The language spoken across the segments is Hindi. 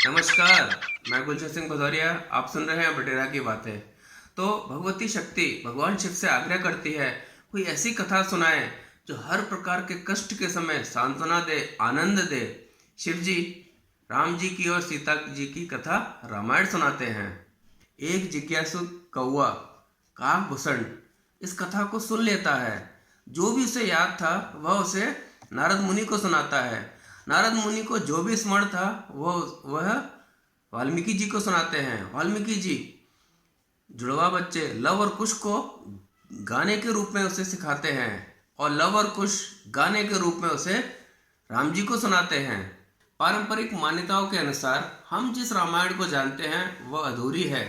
नमस्कार। मैं गुलशन सिंह भदौरिया। आप सुन रहे हैं बटेरा की बातें। तो भगवती शक्ति भगवान शिव से आग्रह करती है, कोई ऐसी कथा सुनाए जो हर प्रकार के कष्ट के समय सांत्वना दे, आनंद दे। शिव जी राम जी की और सीता जी की कथा रामायण सुनाते हैं। एक जिज्ञासु कौआ काकभूषण इस कथा को सुन लेता है। जो भी उसे याद था वह उसे नारद मुनि को सुनाता है। नारद मुनि को जो भी स्मरण था वह वाल्मीकि जी को सुनाते हैं। वाल्मीकि जी जुड़वा बच्चे लव और कुश को गाने के रूप में उसे सिखाते हैं और लव और कुश गाने के रूप में उसे राम जी को सुनाते हैं। पारंपरिक मान्यताओं के अनुसार हम जिस रामायण को जानते हैं वह अधूरी है।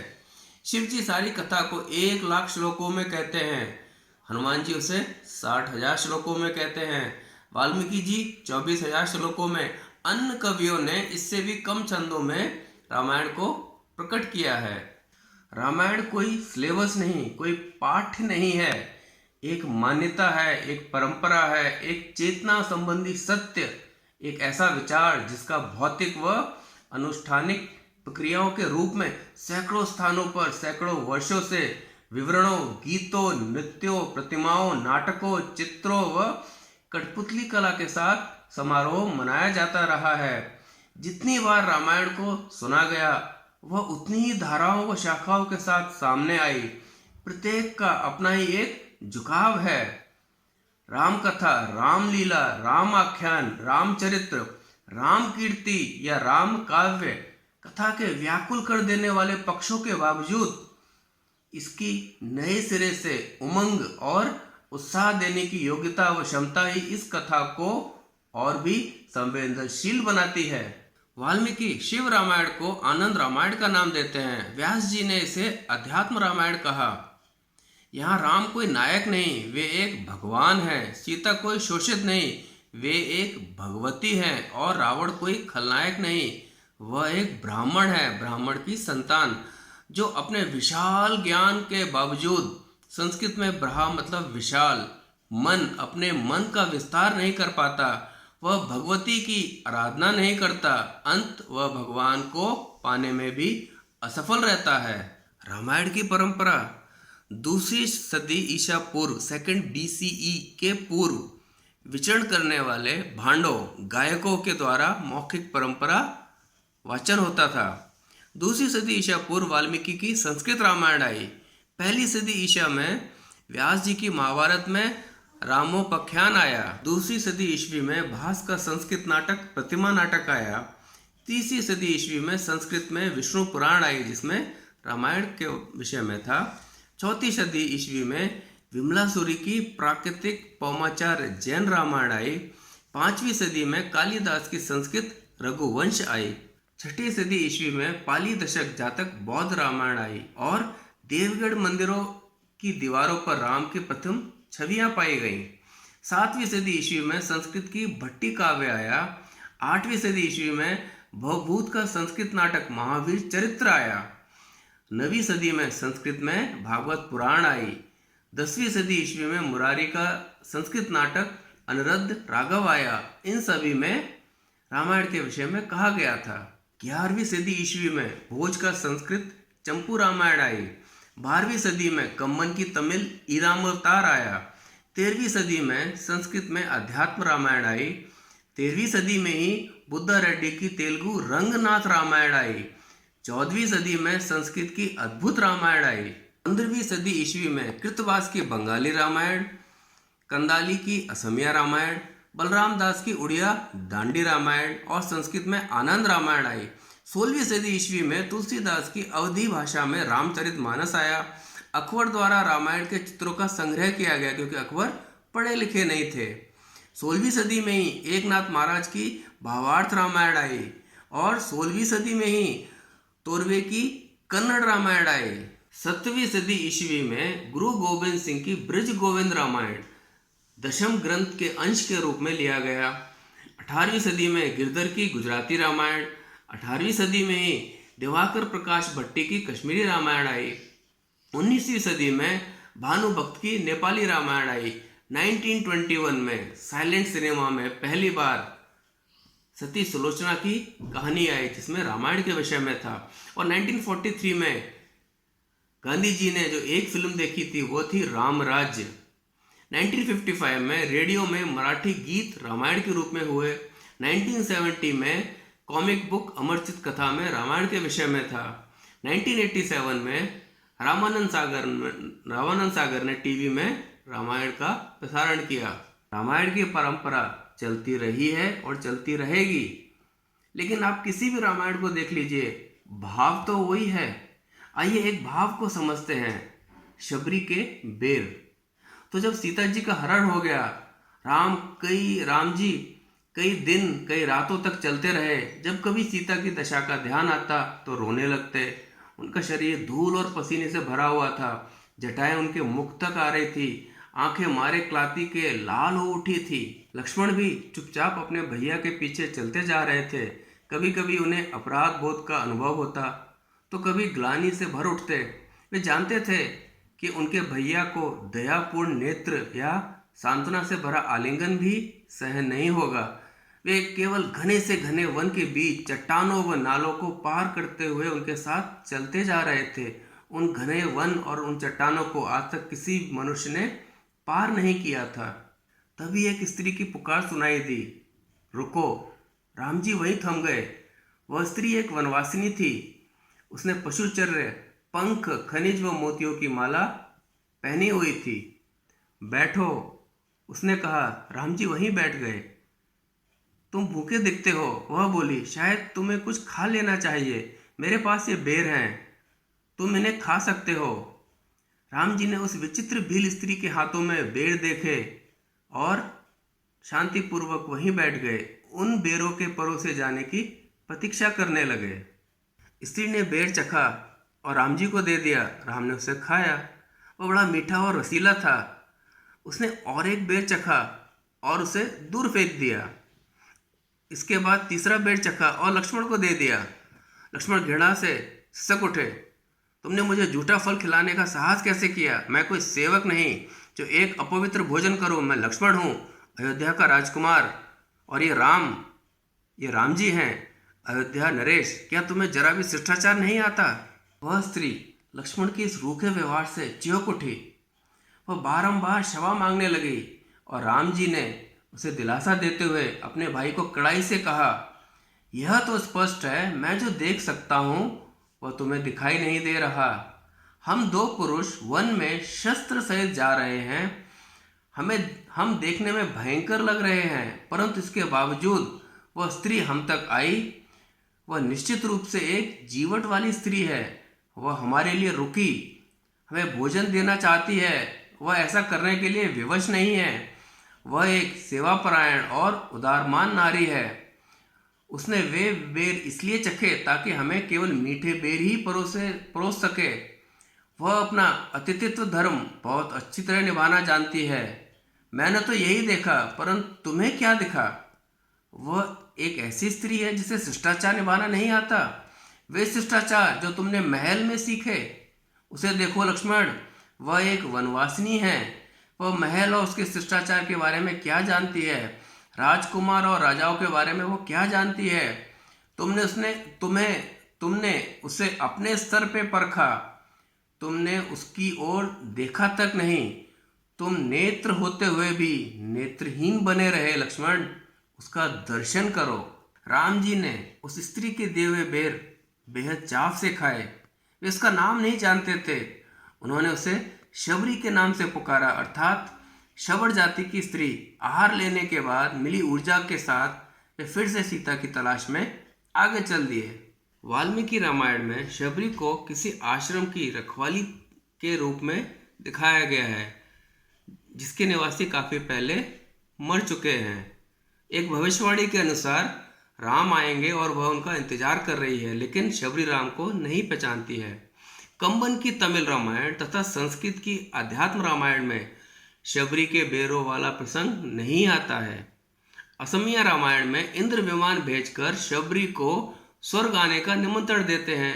शिव जी सारी कथा को 1,00,000 श्लोकों में कहते हैं। हनुमान जी उसे 60,000 श्लोकों में कहते हैं। वाल्मीकि जी 24,000 श्लोकों में। अन्य कवियों ने इससे भी कम छंदों में रामायण को प्रकट किया है। रामायण कोई सिलेबस नहीं, कोई पाठ्य नहीं है, एक मान्यता है, एक परंपरा है, एक चेतना संबंधी सत्य, एक ऐसा विचार जिसका भौतिक व अनुष्ठानिक प्रक्रियाओं के रूप में सैकड़ों स्थानों पर सैकड़ों वर्षों से विवरणों, गीतों, नृत्यों, प्रतिमाओं, नाटकों, चित्रों व कठपुतली कला के साथ समारोह मनाया जाता रहा है। जितनी बार रामायण को सुना गया वह उतनी ही धाराओं व शाखाओं के साथ सामने आई। प्रत्येक का अपना ही एक झुकाव है। राम कथा, रामलीला, राम आख्यान, रामचरित्र, राम कीर्ति या राम काव्य कथा के व्याकुल कर देने वाले पक्षों के बावजूद इसकी नए सिरे से उमंग और उत्साह देने की योग्यता व क्षमता ही इस कथा को और भी संवेदनशील बनाती है। वाल्मीकि शिव रामायण को आनंद रामायण का नाम देते हैं। व्यास जी ने इसे अध्यात्म रामायण कहा। यहाँ राम कोई नायक नहीं, वे एक भगवान हैं। सीता कोई शोषित नहीं, वे एक भगवती हैं। और रावण कोई खलनायक नहीं, वह एक ब्राह्मण है, ब्राह्मण की संतान, जो अपने विशाल ज्ञान के बावजूद, संस्कृत में ब्रहा मतलब विशाल, मन, अपने मन का विस्तार नहीं कर पाता। वह भगवती की आराधना नहीं करता। अंत वह भगवान को पाने में भी असफल रहता है। रामायण की परंपरा 2वीं सदी ईसा पूर्व 2nd BCE के पूर्व विचरण करने वाले भांडों, गायकों के द्वारा मौखिक परंपरा वाचन होता था। 2वीं सदी ईसा पूर्व वाल्मीकि की संस्कृत रामायण आई। 1ली सदी ईसा में व्यास जी की महाभारत में रामोपाख्यान आया। 2वीं सदी ईस्वी में भास का संस्कृत नाटक प्रतिमा नाटक आया। 3वीं सदी ईस्वी में संस्कृत में विष्णु पुराण आई जिसमें रामायण के विषय में था। 4वीं सदी ईस्वी में विमलासुरी की प्राकृतिक पौमाचार जैन रामायण आई। 5वीं सदी में कालिदास की संस्कृत रघुवंश आई। 6ठी सदी ईस्वी में पाली दशक जातक बौद्ध रामायण आई और देवगढ़ मंदिरों की दीवारों पर राम की प्रथम छवियां पाई गईं। 7वीं सदी ईस्वी में संस्कृत की भट्टी काव्य आया। 8वीं सदी ईस्वी में भवभूत का संस्कृत नाटक महावीर चरित्र आया। 9वीं सदी में संस्कृत में भागवत पुराण आई। 10वीं सदी ईस्वी में मुरारी का संस्कृत नाटक अनिरुद्ध राघव आया। इन सभी में रामायण के विषय में कहा गया था। 11वीं सदी ईस्वी में भोज का संस्कृत चंपू रामायण आई। 12वीं सदी में कम्मन की तमिल ईरामवतार आया। 13वीं सदी में संस्कृत में अध्यात्म रामायण आई। 13वीं सदी में ही बुद्धा रेड्डी की तेलुगु रंगनाथ रामायण आई। 14वीं सदी में संस्कृत की अद्भुत रामायण आई। 15वीं सदी ईस्वी में कृतवास की बंगाली रामायण, कंदाली की असमिया रामायण, बलराम दास की उड़िया दांडी रामायण और संस्कृत में आनंद रामायण आई। 16वीं सदी ईस्वी में तुलसीदास की अवधी भाषा में रामचरितमानस आया। अकबर द्वारा रामायण के चित्रों का संग्रह किया गया क्योंकि अकबर पढ़े लिखे नहीं थे। 16वीं सदी में ही एकनाथ महाराज की भावार्थ रामायण आई और 16वीं सदी में ही तोरवे की कन्नड़ रामायण आई। 7वीं सदी ईस्वी में गुरु गोविंद सिंह की ब्रज गोविंद रामायण दशम ग्रंथ के अंश के रूप में लिया गया। 18वीं सदी में गिरधर की गुजराती रामायण, 18वीं सदी में ही दिवाकर प्रकाश भट्टी की कश्मीरी रामायण आई। 19वीं सदी में भानुभक्त की नेपाली रामायण आई। 1921 में साइलेंट सिनेमा में पहली बार सती सुलोचना की कहानी आई जिसमें रामायण के विषय में था। और 1943 में गांधी जी ने जो एक फिल्म देखी थी वो थी राम राज्य। 1955 में रेडियो में मराठी गीत रामायण के रूप में हुए। 1970 में कॉमिक बुक अमरचित कथा में रामायण के विषय में था। 1987 में रामानंद सागर ने टीवी में रामायण का प्रसारण किया। रामायण की परंपरा चलती रही है और चलती रहेगी, लेकिन आप किसी भी रामायण को देख लीजिए, भाव तो वही है। आइए एक भाव को समझते हैं, शबरी के बेर। तो जब सीता जी का हरण हो गया, राम जी कई दिन कई रातों तक चलते रहे। जब कभी सीता की दशा का ध्यान आता तो रोने लगते। उनका शरीर धूल और पसीने से भरा हुआ था, जटाएं उनके मुख तक आ रही थी, आंखें मारे क्लाती के लाल हो उठी थी। लक्ष्मण भी चुपचाप अपने भैया के पीछे चलते जा रहे थे। कभी कभी उन्हें अपराध बोध का अनुभव होता तो कभी ग्लानि से भर उठते। वे जानते थे कि उनके भैया को दयापूर्ण नेत्र या सांत्वना से भरा आलिंगन भी सहन नहीं होगा। वे केवल घने से घने वन के बीच चट्टानों व नालों को पार करते हुए उनके साथ चलते जा रहे थे। उन घने वन और उन चट्टानों को आज तक किसी मनुष्य ने पार नहीं किया था। तभी एक स्त्री की पुकार सुनाई दी, रुको। राम जी वहीं थम गए। वह स्त्री एक वनवासिनी थी। उसने पशुचर्य, पंख, खनिज व मोतियों की माला पहनी हुई थी। बैठो, उसने कहा। राम जी वहीं बैठ गए। तुम भूखे दिखते हो, वह बोली। शायद तुम्हें कुछ खा लेना चाहिए। मेरे पास ये बेर हैं, तुम इन्हें खा सकते हो। राम जी ने उस विचित्र भील स्त्री के हाथों में बेर देखे और शांतिपूर्वक वहीं बैठ गए, उन बेरों के परोसे जाने की प्रतीक्षा करने लगे। स्त्री ने बेर चखा और राम जी को दे दिया। राम ने उसे खाया। वह बड़ा मीठा और रसीला था। उसने और एक बेर चखा और उसे दूर फेंक दिया। इसके बाद तीसरा बेर चखा और लक्ष्मण को दे दिया। लक्ष्मण घृणा से सिसक उठे, तुमने मुझे झूठा फल खिलाने का साहस कैसे किया? मैं कोई सेवक नहीं जो एक अपवित्र भोजन करूं। मैं लक्ष्मण हूं, अयोध्या का राजकुमार, और ये राम जी हैं, अयोध्या नरेश। क्या तुम्हें जरा भी शिष्टाचार नहीं आता? वह स्त्री लक्ष्मण के इस रूखे व्यवहार से चिढ़ उठी। वह बारंबार क्षमा मांगने लगी और राम जी ने उसे दिलासा देते हुए अपने भाई को कड़ाई से कहा, यह तो स्पष्ट है, मैं जो देख सकता हूँ वह तुम्हें दिखाई नहीं दे रहा। हम दो पुरुष वन में शस्त्र सहित जा रहे हैं। हम देखने में भयंकर लग रहे हैं, परंतु इसके बावजूद वह स्त्री हम तक आई। वह निश्चित रूप से एक जीवट वाली स्त्री है। वह हमारे लिए रुकी, हमें भोजन देना चाहती है। वह ऐसा करने के लिए विवश नहीं है। वह एक सेवापरायण और उदारमान नारी है। उसने वे बेर इसलिए चखे ताकि हमें केवल मीठे बेर ही परोस सके। वह अपना अतिथित्व धर्म बहुत अच्छी तरह निभाना जानती है। मैंने तो यही देखा, परंतु तुम्हें क्या दिखा? वह एक ऐसी स्त्री है जिसे शिष्टाचार निभाना नहीं आता। वे शिष्टाचार जो तुमने महल में सीखे, उसे देखो लक्ष्मण। वह एक वनवासिनी है। वह महल और उसके शिष्टाचार के बारे में क्या जानती है? राजकुमार और राजाओं के बारे में वो क्या जानती है? तुमने उसे अपने स्तर पे परखा, तुमने उसकी ओर देखा तक नहीं। तुम नेत्र होते हुए भी नेत्रहीन बने रहे लक्ष्मण। उसका दर्शन करो। राम जी ने उस स्त्री के दिए हुए बेर बेहद चाव से खाए। वे उसका नाम नहीं जानते थे। उन्होंने उसे शबरी के नाम से पुकारा, अर्थात शबर जाति की स्त्री। आहार लेने के बाद मिली ऊर्जा के साथ वे फिर से सीता की तलाश में आगे चल दिए। वाल्मीकि रामायण में शबरी को किसी आश्रम की रखवाली के रूप में दिखाया गया है, जिसके निवासी काफी पहले मर चुके हैं। एक भविष्यवाणी के अनुसार राम आएंगे और वह उनका इंतजार कर रही है, लेकिन शबरी राम को नहीं पहचानती है। कंबन की तमिल रामायण तथा संस्कृत की अध्यात्म रामायण में शबरी के बेरों वाला प्रसंग नहीं आता है। असमिया रामायण में इंद्र विमान भेजकर शबरी को स्वर्ग आने का निमंत्रण देते हैं।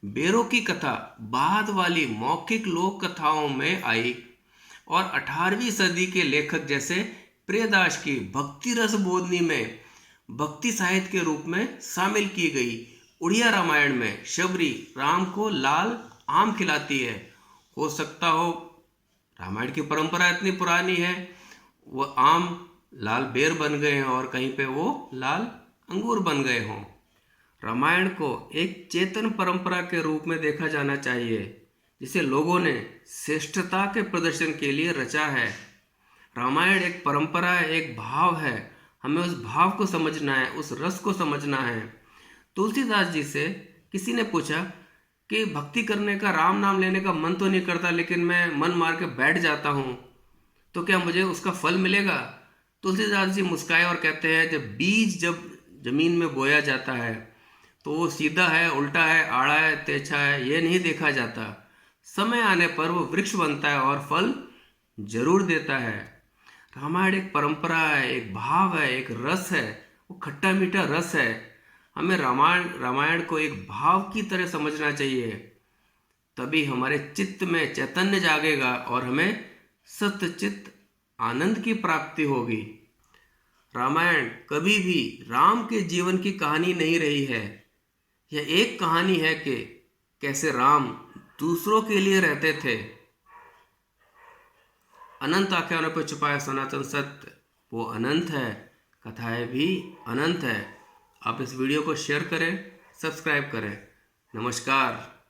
बेरों की कथा बाद वाली मौखिक लोक कथाओं में आई और 18वीं सदी के लेखक जैसे प्रियदास की भक्ति रस बोधनी में भक्ति साहित्य के रूप में शामिल की गई। उड़िया रामायण में शबरी राम को लाल आम खिलाती है। हो सकता हो रामायण की परंपरा इतनी पुरानी है, वो आम लाल बेर बन गए हैं और कहीं पे वो लाल अंगूर बन गए हों। रामायण को एक चेतन परंपरा के रूप में देखा जाना चाहिए, जिसे लोगों ने श्रेष्ठता के प्रदर्शन के लिए रचा है। रामायण एक परंपरा है, एक भाव है। हमें उस भाव को समझना है, उस रस को समझना है। तुलसीदास जी से किसी ने पूछा कि भक्ति करने का, राम नाम लेने का मन तो नहीं करता, लेकिन मैं मन मार के बैठ जाता हूँ, तो क्या मुझे उसका फल मिलेगा? तुलसीदास जी मुस्काए और कहते हैं, जब जमीन में बोया जाता है तो वो सीधा है, उल्टा है, आड़ा है, तिरछा है, ये नहीं देखा जाता। समय आने पर वो वृक्ष बनता है और फल जरूर देता है। रामायण एक परंपरा है, एक भाव है, एक रस है, वो खट्टा मीठा रस है। हमें रामायण को एक भाव की तरह समझना चाहिए, तभी हमारे चित्त में चैतन्य जागेगा और हमें सतचित आनंद की प्राप्ति होगी। रामायण कभी भी राम के जीवन की कहानी नहीं रही है। यह एक कहानी है कि कैसे राम दूसरों के लिए रहते थे। अनंत आख्यानों पर छुपाया सनातन सत्य वो अनंत है, कथाएं भी अनंत है। आप इस वीडियो को शेयर करें, सब्सक्राइब करें। नमस्कार।